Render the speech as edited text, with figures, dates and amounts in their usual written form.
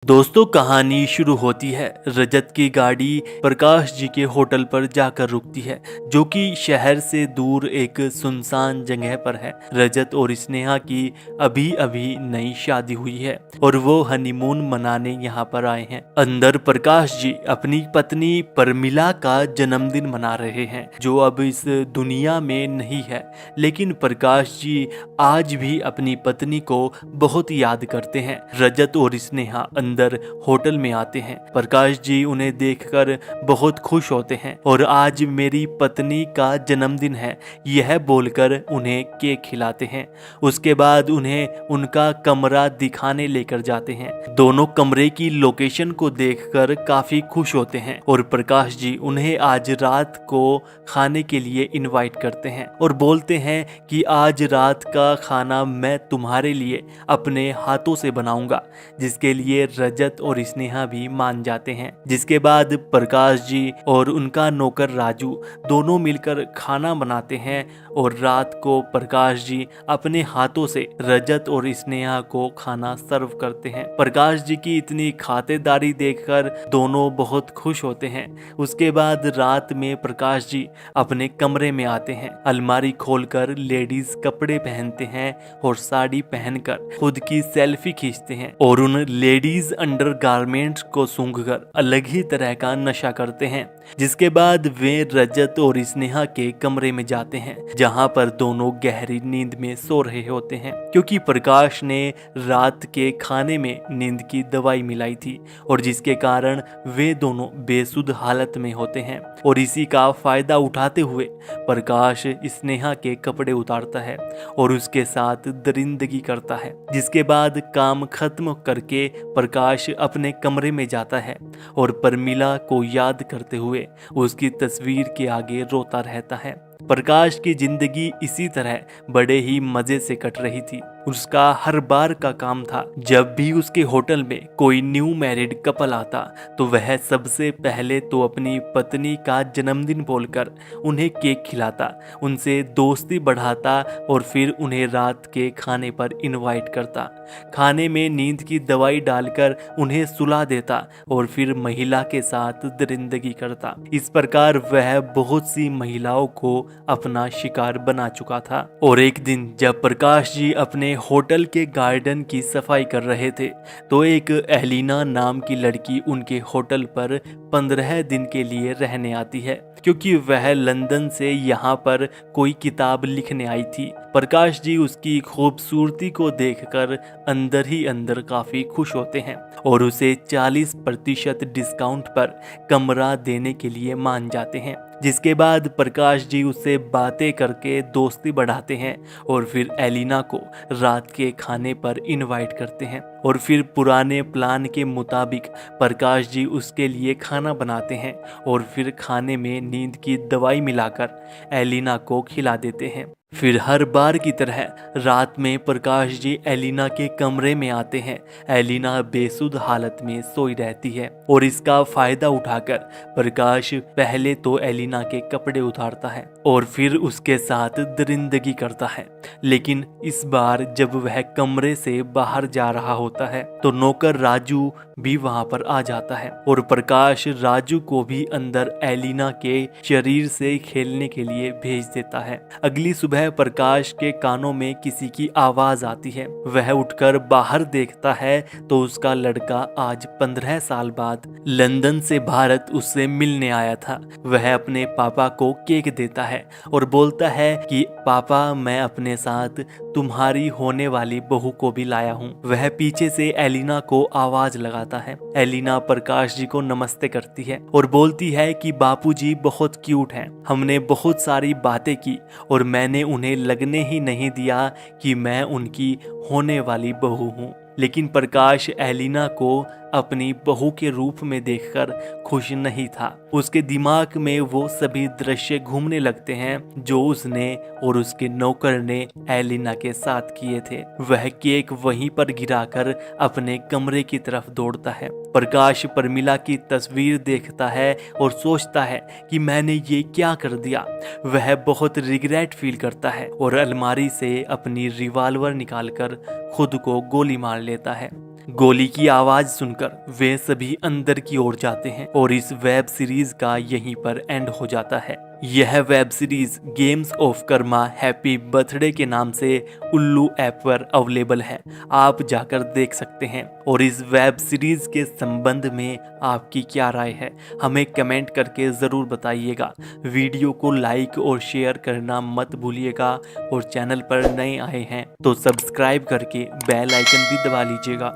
दोस्तों कहानी शुरू होती है। रजत की गाड़ी प्रकाश जी के होटल पर जाकर रुकती है, जो कि शहर से दूर एक सुनसान जगह पर है। रजत और स्नेहा की अभी अभी नई शादी हुई है और वो हनीमून मनाने यहाँ पर आए हैं। अंदर प्रकाश जी अपनी पत्नी परमिला का जन्मदिन मना रहे हैं, जो अब इस दुनिया में नहीं है। लेकिन प्रकाश जी आज भी अपनी पत्नी को बहुत याद करते हैं। रजत और स्नेहा अंदर होटल में आते हैं। प्रकाश जी उन्हें देखकर बहुत खुश होते हैं और आज मेरी पत्नी का जन्मदिन है, यह बोलकर उन्हें केक खिलाते हैं। उसके बाद उन्हें उनका कमरा दिखाने लेकर जाते हैं। दोनों कमरे की लोकेशन को देखकर काफी खुश होते हैं और प्रकाश जी उन्हें आज रात को खाने के लिए इनवाइट करते हैं और बोलते हैं कि आज रात का खाना मैं तुम्हारे लिए अपने हाथों से बनाऊंगा, जिसके लिए रजत और स्नेहा भी मान जाते हैं। जिसके बाद प्रकाश जी और उनका नौकर राजू दोनों मिलकर खाना बनाते हैं और रात को प्रकाश जी अपने हाथों से रजत और स्नेहा को खाना सर्व करते हैं। प्रकाश जी की इतनी खातिरदारी देखकर दोनों बहुत खुश होते हैं। उसके बाद रात में प्रकाश जी अपने कमरे में आते हैं। अलमारी खोलकर लेडीज कपड़े पहनते हैं और साड़ी पहनकर खुद की सेल्फी खींचते हैं और उन लेडीज अंडरगारमेंट्स को सूंघकर अलग ही तरह का नशा करते हैं। जिसके बाद वे रजत और स्नेहा के कमरे में जाते हैं, जहां पर दोनों गहरी नींद में सो रहे होते हैं, क्योंकि प्रकाश ने रात के खाने में नींद की दवाई मिलाई थी और जिसके कारण वे दोनों बेसुध हालत में होते हैं। और इसी का फायदा उठाते हुए प्रकाश स्नेहा के कपड़े उतारता है और उसके साथ दरिंदगी करता है। जिसके बाद काम खत्म करके प्रकाश अपने कमरे में जाता है और परमिला को याद करते हुए उसकी तस्वीर के आगे रोता रहता है। प्रकाश की जिंदगी इसी तरह बड़े ही मजे से कट रही थी। उसका हर बार का काम था, जब भी उसके होटल में कोई न्यू मैरिड कपल आता तो वह सबसे पहले तो अपनी पत्नी का जन्मदिन बोलकर उन्हें केक खिलाता, उनसे दोस्ती बढ़ाता और फिर उन्हें रात के खाने पर इनवाइट करता। खाने में नींद की दवाई डालकर उन्हें सुला देता और फिर महिला के साथ दरिंदगी करता। इस प्रकार वह बहुत सी महिलाओं को अपना शिकार बना चुका था। और एक दिन जब प्रकाश जी अपने होटल के गार्डन की सफाई कर रहे थे तो एक एलिना नाम की लड़की उनके होटल पर 15 दिन के लिए रहने आती है, क्योंकि वह लंदन से यहाँ पर कोई किताब लिखने आई थी। प्रकाश जी उसकी खूबसूरती को देखकर अंदर ही अंदर काफी खुश होते हैं और उसे 40% डिस्काउंट पर कमरा देने के लिए मान जाते हैं। जिसके बाद प्रकाश जी उससे बातें करके दोस्ती बढ़ाते हैं और फिर एलिना को रात के खाने पर इनवाइट करते हैं और फिर पुराने प्लान के मुताबिक प्रकाश जी उसके लिए खाना बनाते हैं और फिर खाने में नींद की दवाई मिलाकर एलिना को खिला देते हैं। फिर हर बार की तरह रात में प्रकाश जी एलिना के कमरे में आते हैं। एलिना बेसुध हालत में सोई रहती है और इसका फायदा उठाकर प्रकाश पहले तो एलिना के कपड़े उतारता है और फिर उसके साथ दरिंदगी करता है। लेकिन इस बार जब वह कमरे से बाहर जा रहा होता है तो नौकर राजू भी वहां पर आ जाता है और प्रकाश राजू को भी अंदर एलिना के शरीर से खेलने के लिए भेज देता है। अगली सुबह प्रकाश के कानों में किसी की आवाज आती है। वह उठकर बाहर देखता है तो उसका लड़का आज 15 साल बाद लंदन से भारत उससे मिलने आया था। वह अपने पापा को केक देता है और बोलता है कि पापा, मैं अपने साथ तुम्हारी होने वाली बहू को भी लाया हूँ। वह पीछे से एलिना को आवाज लगाता है। एलिना प्रकाश जी को नमस्ते करती है और बोलती है कि बापूजी बहुत क्यूट हैं। हमने बहुत सारी बातें की और मैंने उन्हें लगने ही नहीं दिया कि मैं उनकी होने वाली बहू हूँ। लेकिन प्रकाश एलिना को अपनी बहू के रूप में देखकर खुश नहीं था। उसके दिमाग में वो सभी दृश्य घूमने लगते हैं जो उसने और उसके नौकर ने एलिना के साथ किए थे। वह केक वहीं पर गिराकर अपने कमरे की तरफ दौड़ता है। प्रकाश परमिला की तस्वीर देखता है और सोचता है कि मैंने ये क्या कर दिया। वह बहुत रिग्रेट फील करता है और अलमारी से अपनी रिवॉल्वर निकालकर खुद को गोली मार लेता है। गोली की आवाज सुनकर वे सभी अंदर की ओर जाते हैं और इस वेब सीरीज का यहीं पर एंड हो जाता है। यह web series games of Karma happy birthday के नाम से उल्लू ऐप पर अवेलेबल है, आप जाकर देख सकते हैं। और इस वेब सीरीज के संबंध में आपकी क्या राय है, हमें कमेंट करके ज़रूर बताइएगा। वीडियो को लाइक और शेयर करना मत भूलिएगा और चैनल पर नए आए हैं तो सब्सक्राइब करके बेल आइकन भी दबा लीजिएगा।